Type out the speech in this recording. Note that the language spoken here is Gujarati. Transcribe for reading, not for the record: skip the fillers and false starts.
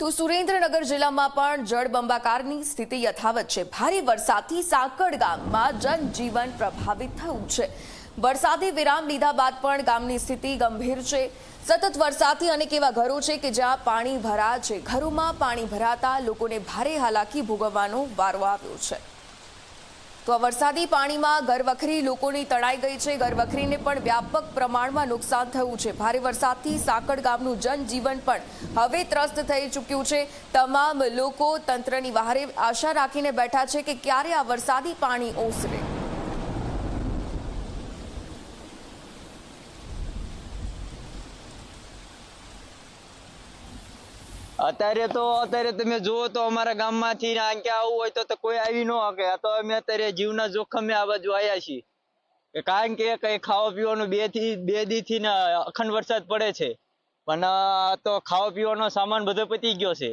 તો સુરેન્દ્રનગર જિલ્લામાં પણ જળબંબાકારની સ્થિતિ યથાવત છે। ભારે વરસાદથી સાંકળ ગામમાં જનજીવન પ્રભાવિત થયું છે। વરસાદે વિરામ લીધા બાદ પણ ગામની સ્થિતિ ગંભીર છે। સતત વરસાદથી અનેક એવા ઘરો છે કે જ્યાં પાણી ભરાયા છે। ઘરોમાં પાણી ભરાતા લોકોને ભારે હાલાકી ભોગવવાનો વારો આવ્યો છે। તો આ વરસાદી પાણીમાં ઘરવખરી લોકોની તણાઈ ગઈ છે। ઘરવખરીને પણ વ્યાપક પ્રમાણમાં નુકસાન થયું છે। ભારે વરસાદથી સાંકળ ગામનું જનજીવન પણ હવે ત્રસ્ત થઈ ચૂક્યું છે। તમામ લોકો તંત્રની વહારે આશા રાખીને બેઠા છે કે ક્યારે આ વરસાદી પાણી ઓસરે। અત્યારે તમે જુઓ તો અમારા ગામમાંથી ક્યાં આવવું હોય તો કોઈ આવી ન શકે। આ તો અમે અત્યારે જીવના જોખમે આ બાજુ આવ્યા છીએ, કારણ કે કઈ ખાવા પીવાનું બે દી થી ને અખંડ વરસાદ પડે છે, પણ તો ખાવા પીવાનો સામાન બધો પતી ગયો છે।